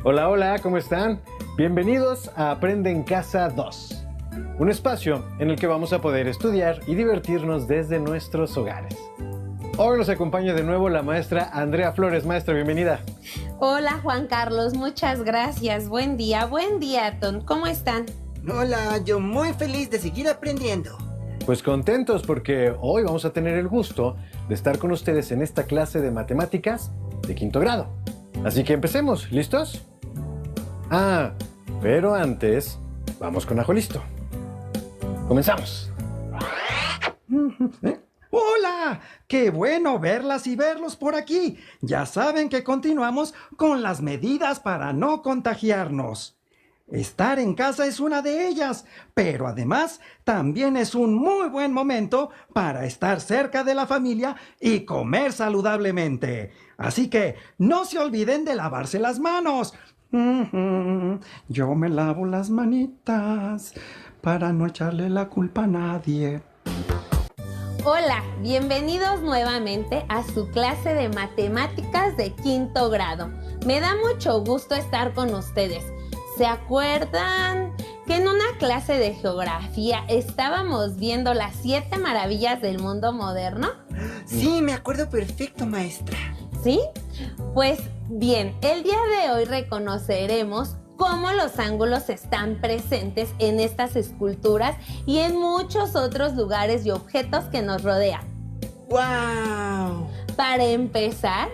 Hola, hola, ¿cómo están? Bienvenidos a Aprende en Casa 2, un espacio en el que vamos a poder estudiar y divertirnos desde nuestros hogares. Hoy nos acompaña de nuevo la maestra Andrea Flores. Maestra, bienvenida. Hola Juan Carlos, muchas gracias. Buen día, Ton. ¿Cómo están? Hola, yo muy feliz de seguir aprendiendo. Pues contentos porque hoy vamos a tener el gusto de estar con ustedes en esta clase de matemáticas de quinto grado. Así que empecemos, ¿listos? Pero antes, vamos con Ajo Listo. Comenzamos. ¡Hola! ¡Qué bueno verlas y verlos por aquí! Ya saben que continuamos con las medidas para no contagiarnos. Estar en casa es una de ellas, pero además también es un muy buen momento para estar cerca de la familia y comer saludablemente. Así que no se olviden de lavarse las manos. Yo me lavo las manitas para no echarle la culpa a nadie. Hola, bienvenidos nuevamente a su clase de matemáticas de quinto grado. Me da mucho gusto estar con ustedes. ¿Se acuerdan que en una clase de geografía estábamos viendo las 7 maravillas del mundo moderno? Sí, me acuerdo perfecto, maestra. ¿Sí? Pues bien, el día de hoy reconoceremos cómo los ángulos están presentes en estas esculturas y en muchos otros lugares y objetos que nos rodean. ¡Wow! Para empezar,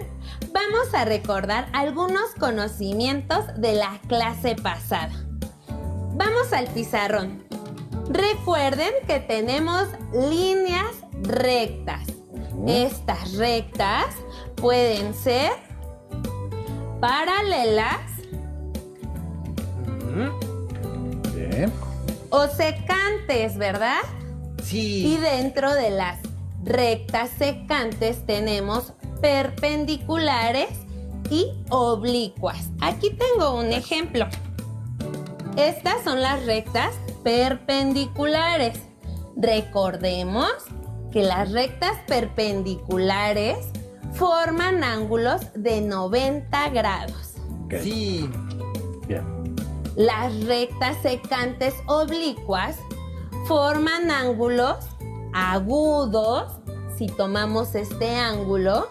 vamos a recordar algunos conocimientos de la clase pasada. Vamos al pizarrón. Recuerden que tenemos líneas rectas. Estas rectas pueden ser paralelas Bien. o secantes, ¿verdad? Sí. Y dentro de las rectas secantes tenemos perpendiculares y oblicuas. Aquí tengo un ejemplo. Estas son las rectas perpendiculares. Recordemos que las rectas perpendiculares forman ángulos de 90 grados. Okay. Sí. Bien. Las rectas secantes oblicuas forman ángulos agudos, si tomamos este ángulo,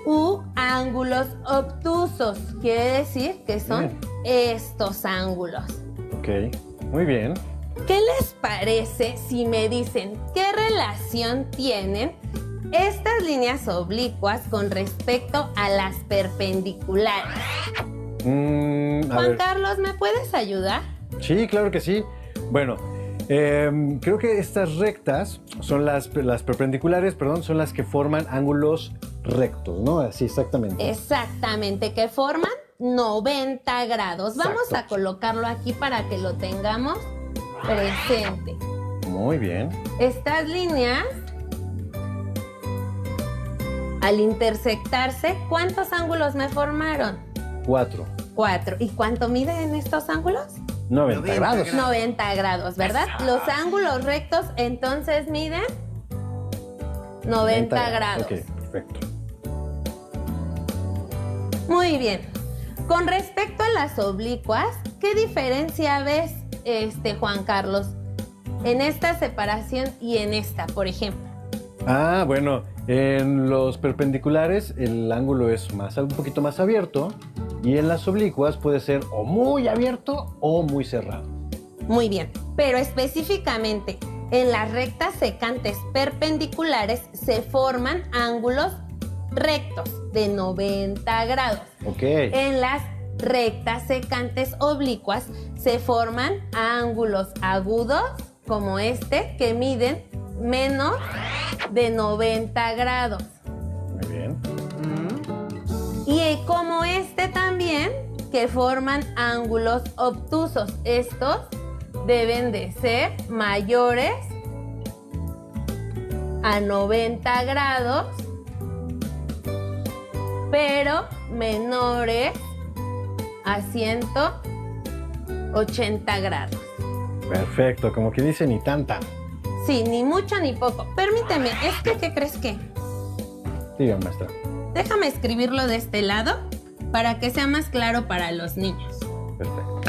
u ángulos obtusos, quiere decir que son estos ángulos. Ok, muy bien. ¿Qué les parece si me dicen qué relación tienen estas líneas oblicuas con respecto a las perpendiculares? Juan Carlos, ¿me puedes ayudar? Sí, claro que sí. Bueno, creo que estas rectas son las perpendiculares, son las que forman ángulos rectos, ¿no? Así, exactamente. Exactamente, que forman 90 grados. Vamos Exacto. a colocarlo aquí para que lo tengamos presente. Muy bien. Estas líneas, al intersectarse, ¿cuántos ángulos me formaron? 4. 4. ¿Y cuánto miden estos ángulos? 90 grados. 90 grados, ¿verdad? Los ángulos rectos entonces miden 90 grados. Ok, perfecto. Muy bien. Con respecto a las oblicuas, ¿qué diferencia ves, Juan Carlos, en esta separación y en esta, por ejemplo? Bueno, en los perpendiculares el ángulo es un poquito más abierto y en las oblicuas puede ser o muy abierto o muy cerrado. Muy bien, pero específicamente en las rectas secantes perpendiculares se forman ángulos rectos de 90 grados. Ok. En las rectas secantes oblicuas se forman ángulos agudos como este que miden menos de 90 grados. Muy bien. Y como este también, que forman ángulos obtusos. Estos deben de ser mayores a 90 grados, pero menores a 180 grados. Perfecto, como que dice ni tanta. Sí, ni mucho ni poco. Permíteme, ¿qué crees que? Diga, maestra. Déjame escribirlo de este lado para que sea más claro para los niños. Perfecto.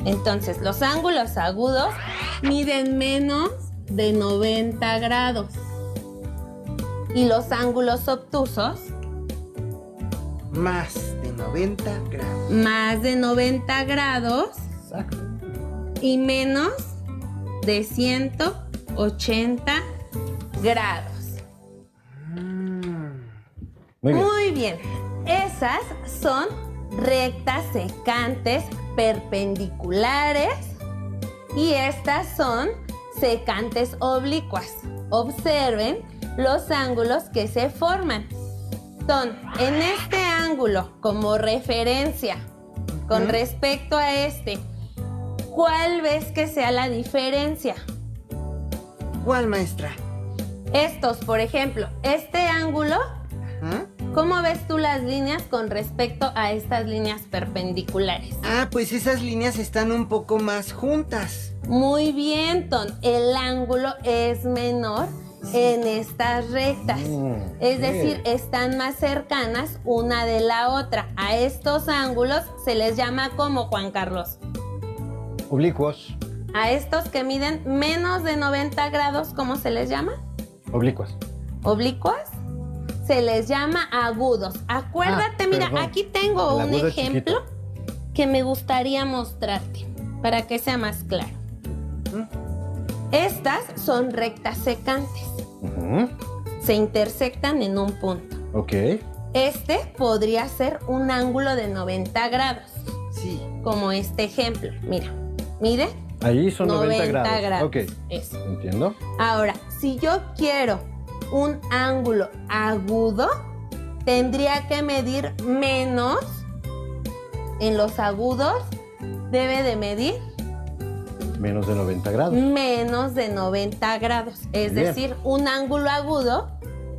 Entonces, los ángulos agudos miden menos de 90 grados. Y los ángulos obtusos, Más de 90 grados. más de 90 grados Exacto. y menos de 180 grados. Muy bien. Muy bien. Esas son rectas secantes perpendiculares y estas son secantes oblicuas. Observen los ángulos que se forman. Son en este ángulo como referencia con respecto a este. ¿Cuál ves que sea la diferencia? ¿Cuál, maestra? Estos, por ejemplo, este ángulo, ¿Ah? ¿cómo ves tú las líneas con respecto a estas líneas perpendiculares? Pues esas líneas están un poco más juntas. Muy bien, Ton. El ángulo es menor en estas rectas. Es ok. decir, están más cercanas una de la otra. A estos ángulos se les llama como, Juan Carlos. Oblicuos. A estos que miden menos de 90 grados, ¿cómo se les llama? Oblicuos. Oblicuas. Se les llama agudos. Acuérdate, mira, perdón. aquí tengo El un agudo ejemplo que me gustaría mostrarte para que sea más claro. Estas son rectas secantes. Ujú. Se intersectan en un punto. Ok. Este podría ser un ángulo de 90 grados, Sí. como este ejemplo. Mira, mide Ahí son 90 grados. Ok. Eso. Entiendo. Ahora, si yo quiero un ángulo agudo, tendría que medir menos. En los agudos debe de medir Menos de 90 grados. menos de 90 grados. Es Bien. decir, un ángulo agudo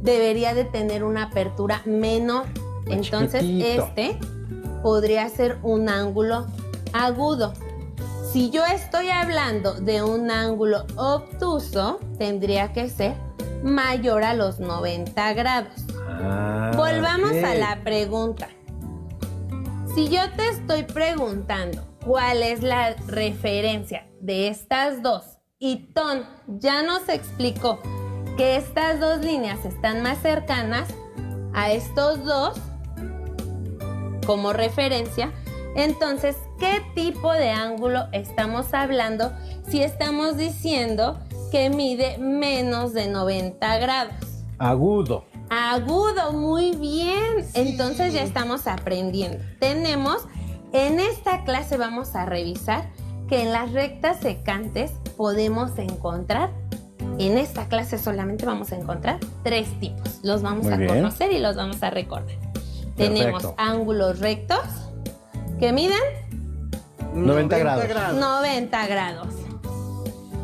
debería de tener una apertura menor. Más Entonces, chiquitito. este podría ser un ángulo agudo. Si yo estoy hablando de un ángulo obtuso, tendría que ser mayor a los 90 grados. Volvamos ok. a la pregunta. Si yo te estoy preguntando cuál es la referencia de estas dos y Ton ya nos explicó que estas dos líneas están más cercanas a estos dos como referencia, entonces, ¿qué tipo de ángulo estamos hablando si estamos diciendo que mide menos de 90 grados? Agudo. Agudo, muy bien. Sí. Entonces ya estamos aprendiendo. Tenemos, en esta clase vamos a revisar que en las rectas secantes podemos encontrar, en esta clase solamente vamos a encontrar 3 tipos. Los vamos Muy a bien. conocer y los vamos a recordar. Tenemos ángulos rectos que miden 90 grados. 90 grados.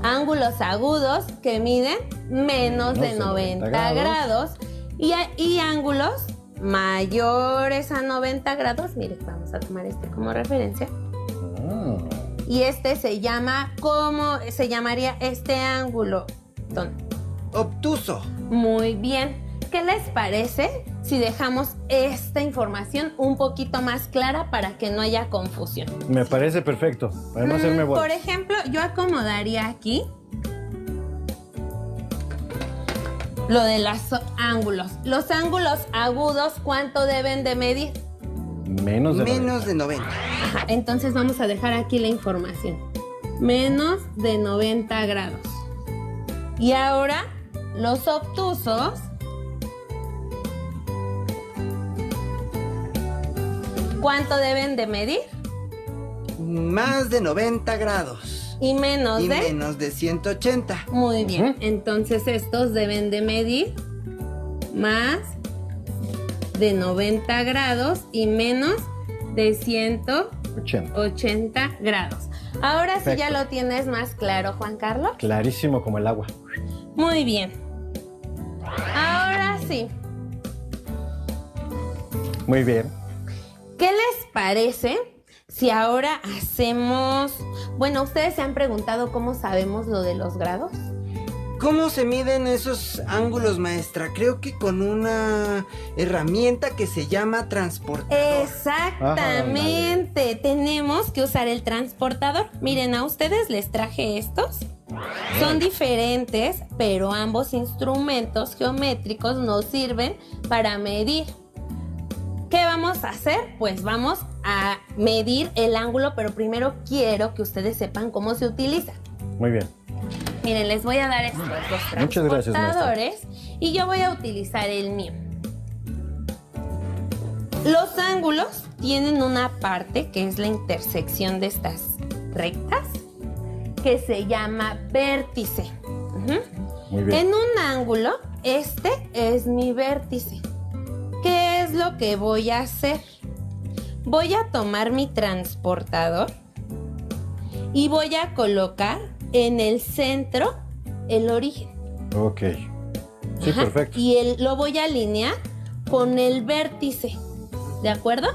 Ángulos agudos que miden menos de 90 grados. Y ángulos mayores a 90 grados. Mire, vamos a tomar este como referencia. Ah, Y este se llama, ¿cómo se llamaría este ángulo? Ton? Obtuso. Muy bien. ¿Qué les parece si dejamos esta información un poquito más clara para que no haya confusión? me parece perfecto. Para no hacerme Por bolas. ejemplo, yo acomodaría aquí lo de los ángulos. Los ángulos agudos, ¿cuánto deben de medir? Menos de 90. Menos de 90. Ajá, entonces vamos a dejar aquí la información. Menos de 90 grados. Y ahora, los obtusos. ¿Cuánto deben de medir? Más de 90 grados. Y menos Y de... menos de 180. Muy bien. Ujú. Entonces estos deben de medir más de 90 grados y menos de 180 80. grados. Ahora sí ya Perfecto. lo tienes más claro, Juan Carlos. Clarísimo como el agua. Muy bien. Ahora sí. Muy bien. ¿Qué les parece si ahora hacemos... Bueno, ¿ustedes se han preguntado cómo sabemos lo de los grados? cómo se miden esos ángulos, maestra? Creo que con una herramienta que se llama transportador. Exactamente. Tenemos que usar el transportador. Miren, a ustedes les traje estos. Son diferentes, pero ambos instrumentos geométricos nos sirven para medir. ¿Qué vamos a hacer? Pues vamos a medir el ángulo, pero primero quiero que ustedes sepan cómo se utiliza. Muy bien. Miren, les voy a dar estos dos Muchas gracias, transportadores y yo voy a utilizar el mío. Los ángulos tienen una parte que es la intersección de estas rectas, que se llama vértice. Muy bien. En un ángulo, este es mi vértice. ¿Qué es lo que voy a hacer? Voy a tomar mi transportador y voy a colocar en el centro el origen. Ok. Sí, Ajá. perfecto. Y lo voy a alinear con el vértice. ¿De acuerdo?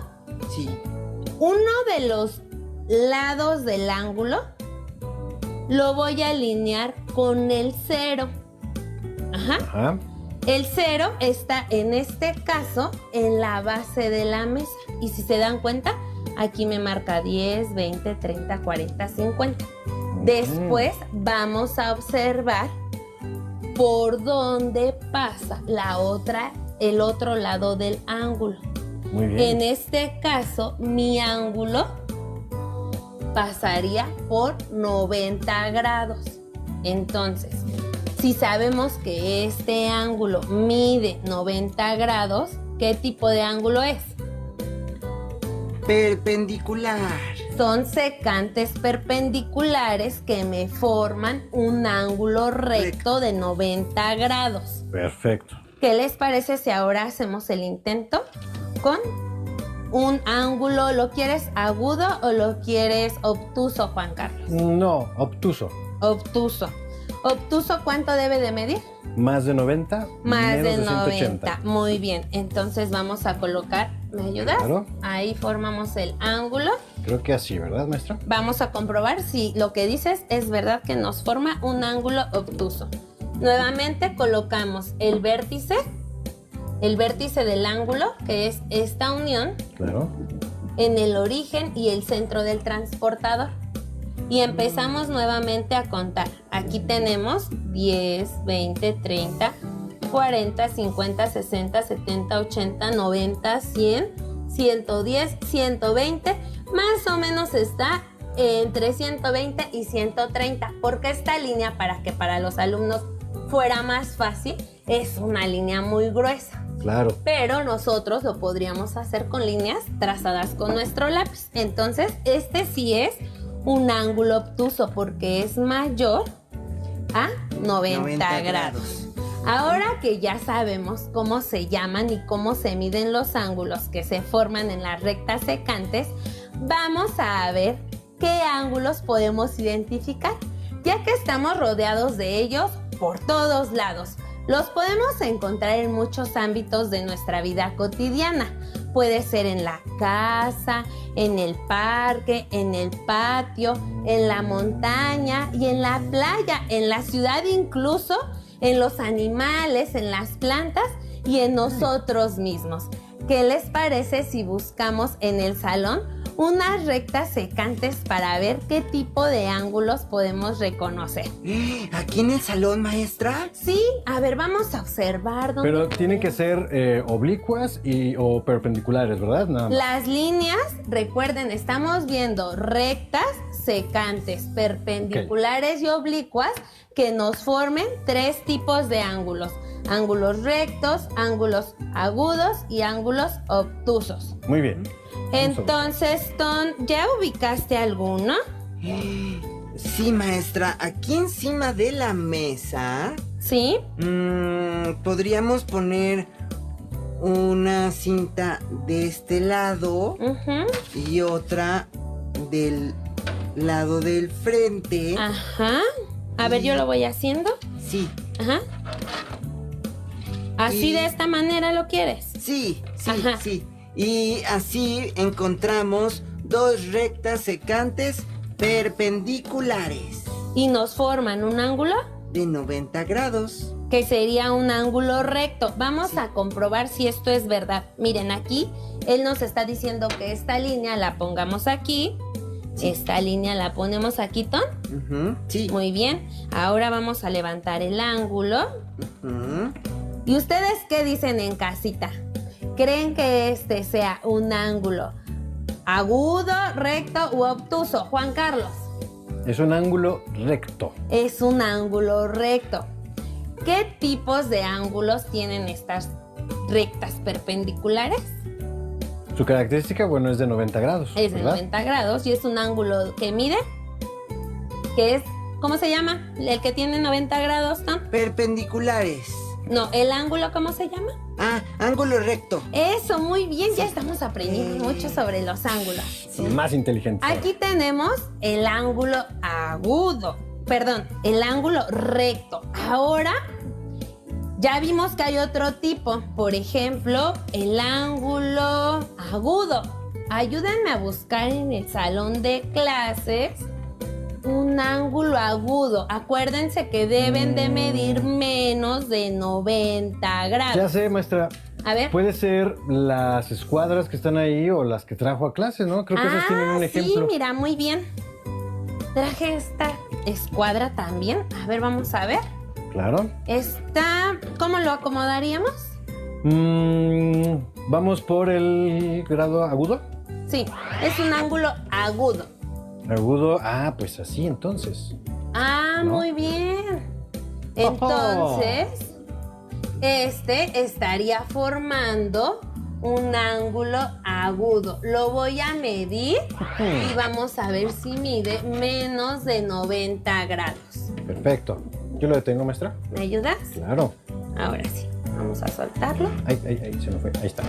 Sí. Uno de los lados del ángulo lo voy a alinear con el 0. Ajá. Ajá. El 0 está en este caso en la base de la mesa. Y si se dan cuenta, aquí me marca 10, 20, 30, 40, 50. Después vamos a observar por dónde pasa el otro lado del ángulo. Muy bien. En este caso, mi ángulo pasaría por 90 grados. Entonces, si sabemos que este ángulo mide 90 grados, ¿qué tipo de ángulo es? Perpendicular. Son secantes perpendiculares que me forman un ángulo recto de 90 grados. Perfecto. ¿Qué les parece si ahora hacemos el intento con un ángulo? ¿Lo quieres agudo o lo quieres obtuso, Juan Carlos? No, obtuso. Obtuso. ¿Obtuso cuánto debe de medir? Más de 90. Más de menos 90. Muy bien. Entonces vamos a colocar, ¿me ayudas? Claro. Ahí formamos el ángulo. Creo que así, ¿verdad, maestra? Vamos a comprobar si lo que dices es verdad, que nos forma un ángulo obtuso. Nuevamente colocamos el vértice del ángulo, que es esta unión, Claro. en el origen y el centro del transportador. Y empezamos nuevamente a contar. Aquí tenemos 10, 20, 30, 40, 50, 60, 70, 80, 90, 100, 110, 120. Más o menos está entre 120 y 130. Porque esta línea, para que para los alumnos fuera más fácil, es una línea muy gruesa. Claro. Pero nosotros lo podríamos hacer con líneas trazadas con nuestro lápiz. Entonces, este sí es un ángulo obtuso porque es mayor a 90 grados. Ahora que ya sabemos cómo se llaman y cómo se miden los ángulos que se forman en las rectas secantes, vamos a ver qué ángulos podemos identificar, ya que estamos rodeados de ellos por todos lados. Los podemos encontrar en muchos ámbitos de nuestra vida cotidiana. Puede ser en la casa, en el parque, en el patio, en la montaña y en la playa, en la ciudad, incluso en los animales, en las plantas y en nosotros mismos. ¿Qué les parece si buscamos en el salón unas rectas secantes para ver qué tipo de ángulos podemos reconocer? ¿Aquí en el salón, maestra? Sí, a ver, vamos a observar dónde. Pero tienen que ser oblicuas o perpendiculares, ¿verdad? Nada más. Las líneas, recuerden, estamos viendo rectas, secantes, perpendiculares y oblicuas que nos formen tres tipos de ángulos. Ángulos rectos, ángulos agudos y ángulos obtusos. Muy bien. Entonces, Ton, ¿ya ubicaste alguno? Sí, maestra. Aquí encima de la mesa ¿Sí? podríamos poner una cinta de este lado Ujú. y otra del lado del frente. Ajá. A ver, yo lo voy haciendo. Sí, Ajá. ¿Así Y- de esta manera lo quieres? sí, Ajá. sí. Y así encontramos dos rectas secantes perpendiculares. ¿Y nos forman un ángulo? de 90 grados. Que sería un ángulo recto. Vamos a comprobar si esto es verdad. Miren, aquí él nos está diciendo que esta línea la pongamos aquí. Sí. Esta línea la ponemos aquí, Ton. Sí. Muy bien. Ahora vamos a levantar el ángulo. ¿Y ustedes qué dicen en casita? ¿Creen que este sea un ángulo agudo, recto u obtuso? Juan Carlos. Es un ángulo recto. Es un ángulo recto. ¿Qué tipos de ángulos tienen estas rectas perpendiculares? Su característica, bueno, es de 90 grados. Es de 90 grados y es un ángulo que mide, que es, ¿cómo se llama? El que tiene 90 grados, Tom. Perpendiculares. No, ¿el ángulo cómo se llama? Ah, ángulo recto. Eso, muy bien, ya estamos aprendiendo mucho sobre los ángulos. Sí. Más inteligente. Aquí tenemos el ángulo agudo, perdón, el ángulo recto. Ahora ya vimos que hay otro tipo, por ejemplo, el ángulo agudo. Ayúdenme a buscar en el salón de clases un ángulo agudo. Acuérdense que deben de medir menos de 90 grados. Ya sé, maestra. A ver. Puede ser las escuadras que están ahí o las que trajo a clase, ¿no? Creo que esas tienen un ejemplo. Sí, mira, muy bien. Traje esta escuadra también. A ver, vamos a ver. Claro. Esta, ¿cómo lo acomodaríamos? Vamos por el grado agudo. Sí, es un ángulo agudo. Agudo, pues así entonces. Ah, ¿no? Muy bien. Entonces, este estaría formando un ángulo agudo. Lo voy a medir y vamos a ver si mide menos de 90 grados. Perfecto. Yo lo detengo, maestra. ¿Me ayudas? Claro. Ahora sí. Vamos a soltarlo. Ahí, se me fue. Ahí está.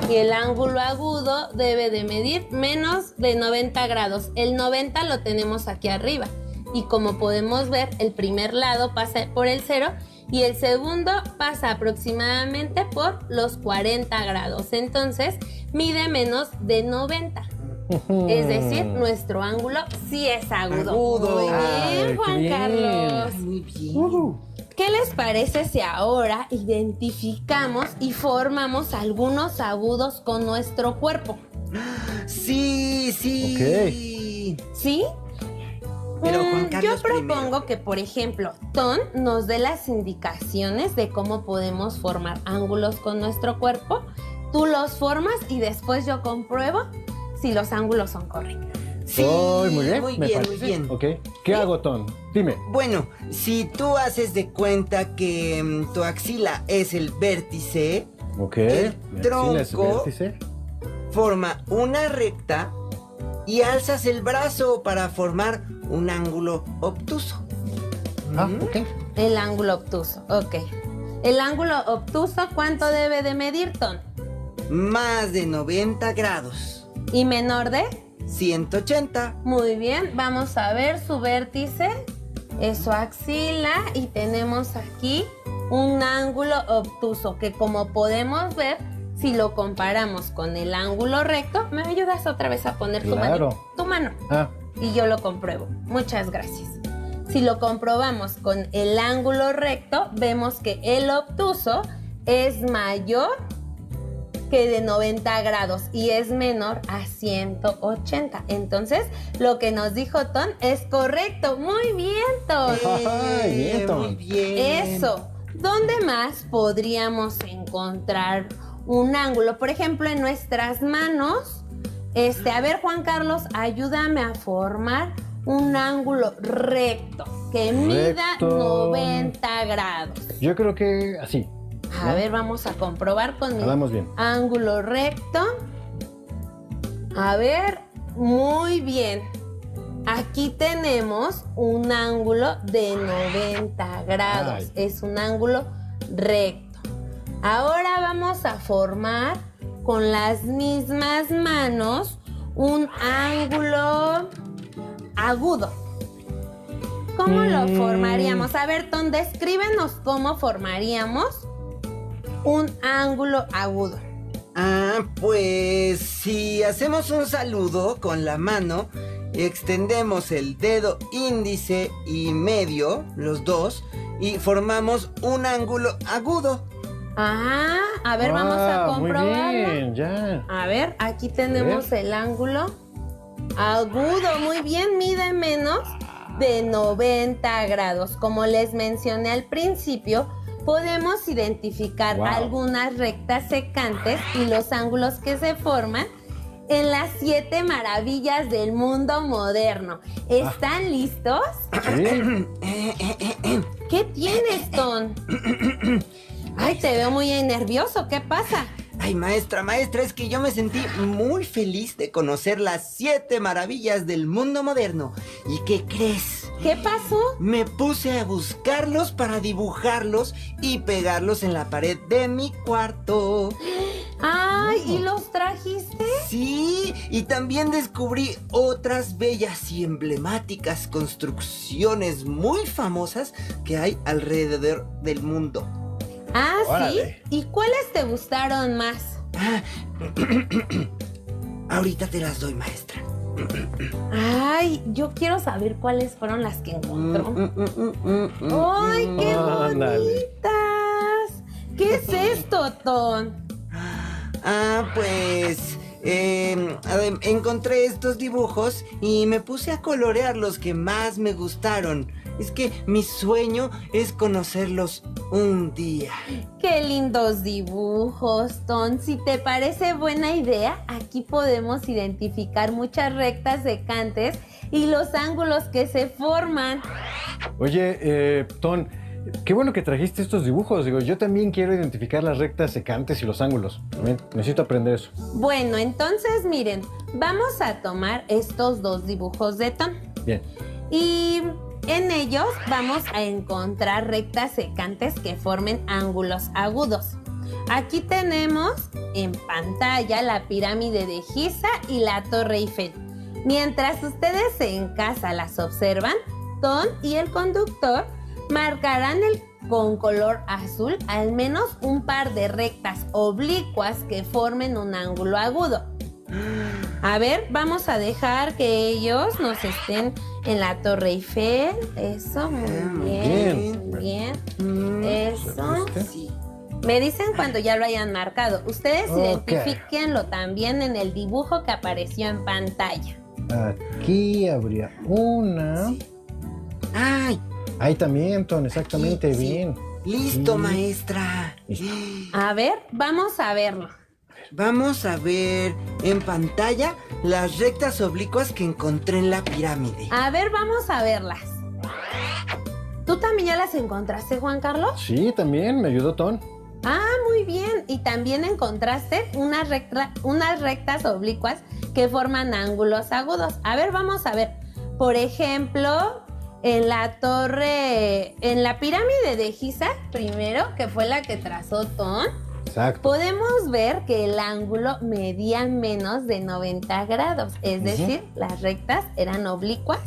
Y el ángulo agudo debe de medir menos de 90 grados. El 90 lo tenemos aquí arriba. Y como podemos ver, el primer lado pasa por el 0 y el segundo pasa aproximadamente por los 40 grados. Entonces, mide menos de 90. Es decir, nuestro ángulo sí es agudo. Agudo. Muy bien, Juan Carlos. Muy bien. ¿Qué les parece si ahora identificamos y formamos algunos agudos con nuestro cuerpo? Sí. Ok. ¿Sí? Pero Juan Carlos yo propongo primero. que, por ejemplo, Ton nos dé las indicaciones de cómo podemos formar ángulos con nuestro cuerpo. Tú los formas y después yo compruebo si los ángulos son correctos. Sí, muy bien. muy me bien, parece. muy bien. Ok. ¿Qué hago, Ton? Dime. Bueno, si tú haces de cuenta que tu axila es el vértice, Ok. El Mi axila es el tronco. vértice. forma una recta y alzas el brazo para formar un ángulo obtuso. Ok. El ángulo obtuso, ok. El ángulo obtuso, ¿cuánto debe de medir, Ton? Más de 90 grados. ¿Y menor de? 180. Muy bien, vamos a ver su vértice, es su axila y tenemos aquí un ángulo obtuso que, como podemos ver, si lo comparamos con el ángulo recto, ¿me ayudas otra vez a poner Claro. tu mano? Ah, Y yo lo compruebo. Muchas gracias. Si lo comprobamos con el ángulo recto, vemos que el obtuso es mayor que de 90 grados y es menor a 180. Entonces, lo que nos dijo Ton es correcto. Muy bien, Ton. Ay, bien, Ton. Muy bien. Eso. ¿Dónde más podríamos encontrar un ángulo? Por ejemplo, en nuestras manos. A ver, Juan Carlos, ayúdame a formar un ángulo recto que mida Recto. 90 grados. yo creo que así. A ¿no? ver, vamos a comprobar con mi Hagamos bien. ángulo recto. A ver, muy bien. Aquí tenemos un ángulo de 90 grados. Ay. Es un ángulo recto. Ahora vamos a formar con las mismas manos un ángulo agudo. ¿Cómo lo formaríamos? A ver, Ton, descríbenos cómo formaríamos un ángulo agudo. Pues si hacemos un saludo con la mano extendemos el dedo índice y medio, los dos, y formamos un ángulo agudo. Ah, a ver, vamos a comprobarlo. Muy bien, ya. A ver, aquí tenemos el ángulo agudo. Muy bien, mide menos de 90 grados. Como les mencioné al principio, podemos identificar algunas rectas secantes y los ángulos que se forman en las 7 maravillas del mundo moderno. ¿Están listos? Sí. ¿Qué tienes, Ton? Ay, te veo muy nervioso. ¿Qué pasa? Ay, maestra, es que yo me sentí muy feliz de conocer las 7 maravillas del mundo moderno. ¿Y qué crees? ¿Qué pasó? Me puse a buscarlos para dibujarlos y pegarlos en la pared de mi cuarto. Ay, ¿y los trajiste? Sí, y también descubrí otras bellas y emblemáticas construcciones muy famosas que hay alrededor del mundo. Ah, Órale. ¿sí? ¿Y cuáles te gustaron más? Ahorita te las doy, maestra. Ay, yo quiero saber cuáles fueron las que encontró. ¡Ay, qué Ándale. bonitas! ¿Qué es esto, Ton? Pues encontré estos dibujos y me puse a colorear los que más me gustaron. Es que mi sueño es conocerlos un día. ¡Qué lindos dibujos, Ton! Si te parece buena idea, aquí podemos identificar muchas rectas secantes y los ángulos que se forman. Oye, Ton, qué bueno que trajiste estos dibujos. Digo, yo también quiero identificar las rectas secantes y los ángulos. También necesito aprender eso. Bueno, entonces miren, vamos a tomar estos 2 dibujos de Ton. Bien. Y en ellos vamos a encontrar rectas secantes que formen ángulos agudos. Aquí tenemos en pantalla la pirámide de Giza y la Torre Eiffel. Mientras ustedes en casa las observan, Ton y el conductor marcarán con color azul al menos un par de rectas oblicuas que formen un ángulo agudo. A ver, vamos a dejar que ellos nos estén en la Torre Eiffel. Eso, muy bien, muy bien. Eso. Sí. Me dicen cuando ya lo hayan marcado. Ustedes Ok. identifíquenlo también en el dibujo que apareció en pantalla. Aquí habría una. ¡Ay! Ahí también, Ton, exactamente, Sí, sí. bien. Listo, Sí. maestra. Listo. A ver, vamos a verlo. Vamos a ver en pantalla las rectas oblicuas que encontré en la pirámide. A ver, vamos a verlas. ¿Tú también ya las encontraste, Juan Carlos? Sí, también, me ayudó Ton. Ah, muy bien. Y también encontraste unas rectas oblicuas que forman ángulos agudos. A ver, vamos a ver. Por ejemplo, en la pirámide de Giza, primero, que fue la que trazó Ton, Exacto. podemos ver que el ángulo medía menos de 90 grados. Es decir, las rectas eran oblicuas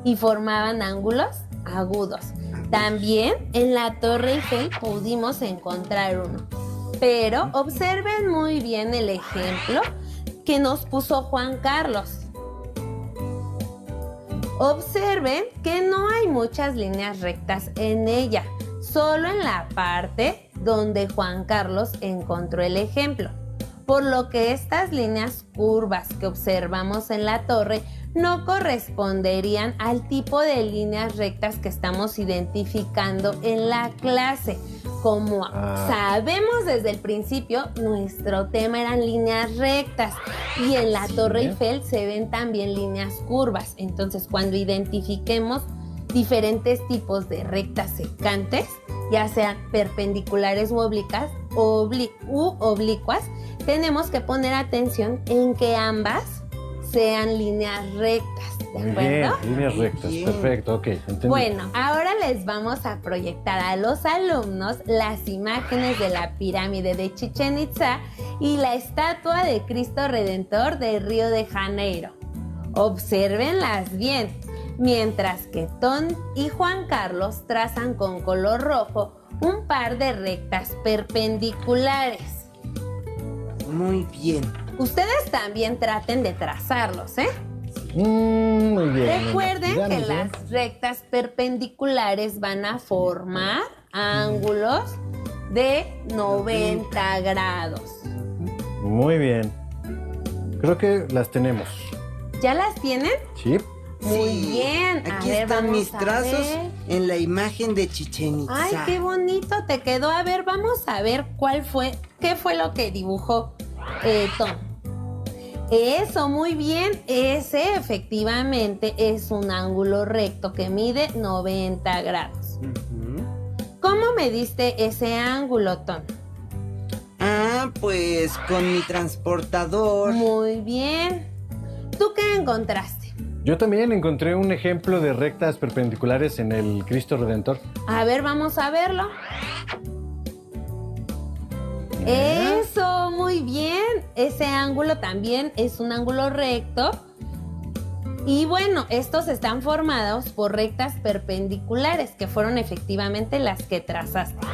y formaban ángulos agudos. También en la Torre Eiffel pudimos encontrar uno. Pero observen muy bien el ejemplo que nos puso Juan Carlos. Observen que no hay muchas líneas rectas en ella, solo en la parte donde Juan Carlos encontró el ejemplo. Por lo que estas líneas curvas que observamos en la torre no corresponderían al tipo de líneas rectas que estamos identificando en la clase. Como sabemos desde el principio, nuestro tema eran líneas rectas y en la Torre Eiffel se ven también líneas curvas. Entonces, cuando identifiquemos diferentes tipos de rectas secantes, ya sean perpendiculares u oblicuas, tenemos que poner atención en que ambas sean líneas rectas, ¿de acuerdo? Bien, líneas rectas, Bien. perfecto, ok, entendí. Bueno, ahora les vamos a proyectar a los alumnos las imágenes de la pirámide de Chichén Itzá y la estatua de Cristo Redentor de Río de Janeiro. Obsérvenlas bien, mientras que Ton y Juan Carlos trazan con color rojo un par de rectas perpendiculares. Muy bien. Ustedes también traten de trazarlos, ¿eh? Muy bien. Recuerden Veamos, que veamos. las rectas perpendiculares van a formar ángulos de 90 grados. Muy bien. Creo que las tenemos. ¿Ya las tienen? Sí. Muy Sí, bien. Aquí A ver, están vamos mis a trazos ver. en la imagen de Chichén Itzá. Ay, qué bonito te quedó. A ver, vamos a ver qué fue lo que dibujó Tom. Eso, muy bien. Ese efectivamente es un ángulo recto que mide 90 grados. Ujú. ¿Cómo mediste ese ángulo, Tom? Ah, pues con mi transportador. Muy bien. ¿Tú qué encontraste? Yo también encontré un ejemplo de rectas perpendiculares en el Cristo Redentor. A ver, vamos a verlo. Eso, muy bien. Ese ángulo también es un ángulo recto. Y bueno, estos están formados por rectas perpendiculares, que fueron efectivamente las que trazaste.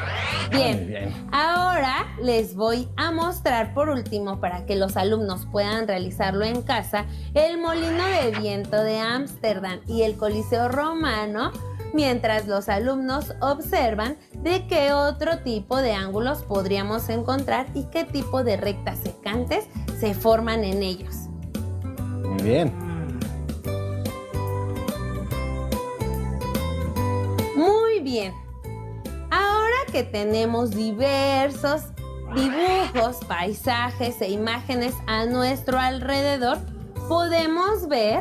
Muy Bien, bien. ahora les voy a mostrar por último, para que los alumnos puedan realizarlo en casa, el molino de viento de Ámsterdam y el Coliseo Romano, mientras los alumnos observan de qué otro tipo de ángulos podríamos encontrar y qué tipo de rectas secantes se forman en ellos. Muy bien. Muy bien. Ahora que tenemos diversos dibujos, paisajes e imágenes a nuestro alrededor, podemos ver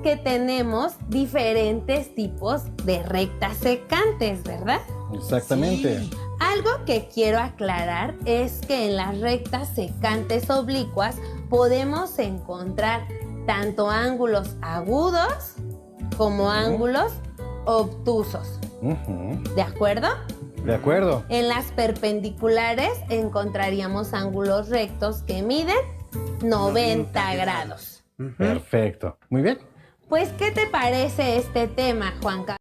que tenemos diferentes tipos de rectas secantes, ¿verdad? Exactamente. Sí. Algo que quiero aclarar es que en las rectas secantes oblicuas podemos encontrar tanto ángulos agudos como ángulos obtusos. Ujú. ¿De acuerdo? De acuerdo. En las perpendiculares encontraríamos ángulos rectos que miden 90 grados. Ujú. Perfecto. Muy bien. Pues, ¿qué te parece este tema, Juan Carlos?